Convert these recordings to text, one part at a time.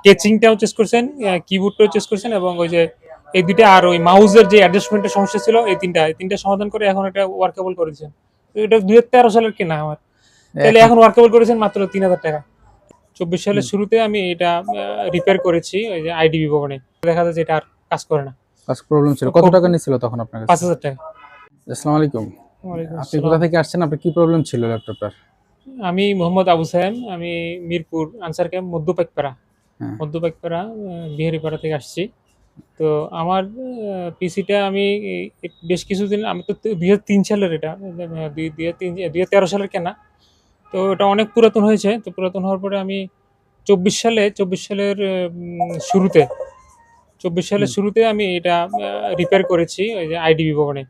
কেচিংটাও chess করছেন, কিবোর্ডটাও chess করছেন, এবং ওই যে এই দুইটা আর ওই মাউসের যে অ্যাডজাস্টমেন্টের সমস্যা ছিল, এই তিনটা সমাধান করে এখন এটা ওয়ার্কেবল করে দিয়েছেন। তো এটা 2013 সালের কেনা আমার, তাহলে এখন এখন ওয়ার্কেবল করেছেন মাত্র 3000 টাকা। 24 সালের হুম, শুরুতে আমি এটা রিপেয়ার করেছি ওই যে আইডিবি ভবনে। দেখা যাচ্ছে এটা আর কাজ করে না। কাজ প্রবলেম ছিল। তো কত খুব টাকা নিছিল তখন আপনার কাছে? 5000 টাকা। আসসালামু আলাইকুম। ওয়ালাইকুম আপনি কোথা আসসালাম। থেকে আসছেন? আপনার কি প্রবলেম ছিল ল্যাপটপটার? আমি মোহাম্মদ আবু সায়েম, আমি মিরপুর আনসার ক্যাম্প মধ্যপাইকপাড়া, হ্যাঁ, বিহারিপাড়া থেকে আসছি। তো আমার পিসিটা আমি বেশ কিছুদিন, আমি তো 2003 সালের এটা, 2013 সালের কেনা। তো এটা অনেক পুরাতন হয়েছে। তো পুরাতন হওয়ার পরে আমি 24 সালের শুরুতে, 24 সালের হুম, শুরুতে আমি এটা রিপেয়ার করেছি ওই যে আইডিবি ভবনে।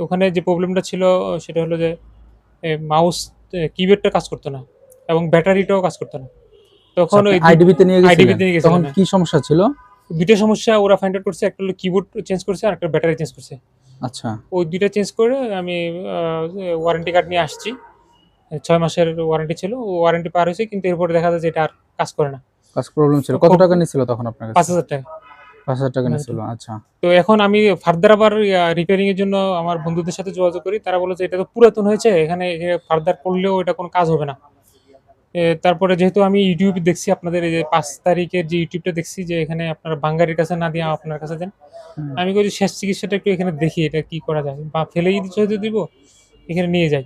ওখানে যে প্রবলেমটা ছিল সেটা হলো যে মাউস, কিবোর্ডটা কাজ করতো না, এবং ব্যাটারিটাও কাজ করতো না। আচ্ছা তখন আপনি ওই আইডিবিতে নিয়ে গেছিলেন। আইডিবিতে নিয়ে তখন গেছিলাম, হ্যাঁ। কি সমস্যা ছিল? দুইটা সমস্যা ওরা ফাইন্ড আউট করছে, একটা হলো কিবোর্ড চেঞ্জ করছে আর একটা ব্যাটারি চেঞ্জ করছে। আচ্ছা, ওই দুইটা চেঞ্জ করে আমি ওয়ারেন্টি কার্ড নিয়ে আসছি। 6 মাসের ওয়ারেন্টি ছিল, ওয়ারেন্টি পার হয়েছে, কিন্তু এরপরে দেখা যায় যে এটা আর কাজ করে না। কাজ প্রবলেম ছিল। তো কত খুব টাকা নিছিল তখন আপনার কাছে? 5000 টাকা। ৫,০০০ টাকা নিছিল। আচ্ছা, তো এখন আমি ফার্দার আবার রিপেয়ারিং এর জন্য আমার বন্ধুদের সাথে যোগাযোগ করি। তারা বলে যে এটা তো পুরাতন হয়েছে, এখানে ফার্দার করলেও এটা কোনো কাজ হবে না। তারপরে যেহেতু আমি ইউটিউবে দেখছি আপনাদের এই যে 5 তারিখের যে ইউটিউবটা দেখছি যে এখানে আপনারা বাঙালির কাছে না দিয়ে আপনার কাছে দেন। হুম, আমি কই যে শেষ চিকিৎসাটা একটু এখানে দেখি এটা কি করা যায়, বা ফেলেই দিতে হয়তো দিব, এখানে নিয়ে যাই।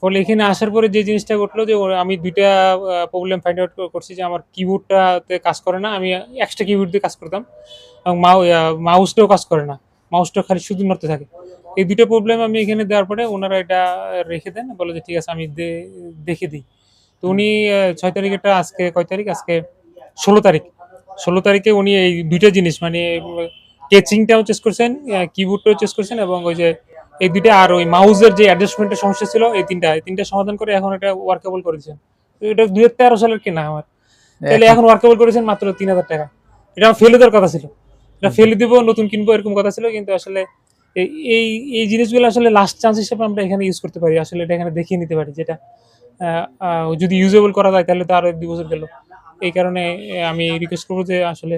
ফলে এখানে আসার পরে যে জিনিসটা ঘটলো যে আমি ২ টা প্রবলেম ফাইন্ড আউট করছি যে আমার কিবোর্ডটাতে কাজ করে না। আমি এক্সট্রা কিবোর্ড দিয়ে কাজ করতাম, এবং মাউসটাও কাজ করে না। মাউসটা খালি শুধু নড়তে থাকে। এই ২ টা প্রবলেম আমি এখানে দেওয়ার পরে উনারা এটা রেখে দেন। বলে যে ঠিক আছে আমি দেখে দিই। তো হুম। উনি ৬ তারিখেরটা, আজকে কয় তারিখ? আজকে ১৬ তারিখ। ১৬ তারিখে উনি এই ২ টা জিনিস মানে কেচিংটাও চেস করছেন, কিবোর্ডটাও চেস করছেন, এবং ওই যে এই ২ টা আর ওই মাউসের যে অ্যাডজাস্টমেন্টের সমস্যা ছিল, এই তিনটা সমাধান করে এখন এটা ওয়ার্কেবল করে দিয়েছেন। তো এটা ২০১৩ সালের কেনা আমার। তাইলে এখন এখন ওয়ার্কেবল করেছেন মাত্র ৩,০০০ টাকা। এটা আমার ফেলে দেওয়ার কথা ছিল। এটা হুম, ফেলে দিব, নতুন কিনবো এরকম কথা ছিল। কিন্তু আসলে এই এই এই জিনিসগুলো আসলে লাস্ট চান্স হিসেবে আমরা এখানে ইউজ করতে পারি। আসলে এটা এখানে দেখিয়ে নিতে পারি যেটা আ আ যদি ইউজেবল করা যায় তাহলে তো আরো ১-২ বছর গেল। এই কারণে আমি রিকোয়েস্ট করব যে আসলে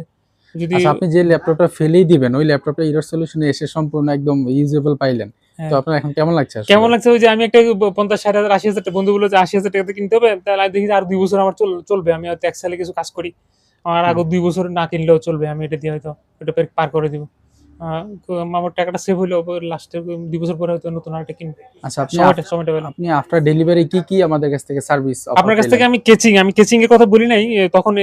যদি, আচ্ছা আপনি যে ল্যাপটপটা ফেলেই দিবেন, ওই ল্যাপটপটা এরর সলিউশনে এসে সম্পূর্ণ একদম ইউজেবল পাইলেন। তো হ্যাঁ, আপনার এখন কেমন লাগছে আসলে? কেমন লাগছে ওই যে আমি একটা ৫০,০০০, ৮০,০০০ টাকা, বন্ধু বলল যে ৮০,০০০ টাকাতে কিনতে হবে। তাহলে আমি দেখি যে আর ২ বছর আমার চলবে। আমি হয়তো এক্সেলে কিছু কাজ করি। আমার হুম। আরো ২ বছর না কিনলেও চলবে। আমি এটা দিয়ে হয়তো এটা পার করে দিব। আ আমার টাকাটা সেভ হইলো, লাস্টে ২ বছর পরে হয়তো নতুন আরেকটা কিনবো। আচ্ছা সময়টা পেলাম। আপনি আফটার ডেলিভারি কি আমাদের কাছ থেকে সার্ভিস অফার আপনার কাছ থেকে পেলেন? আমি কেচিং এর কথা বলি নাই। তখন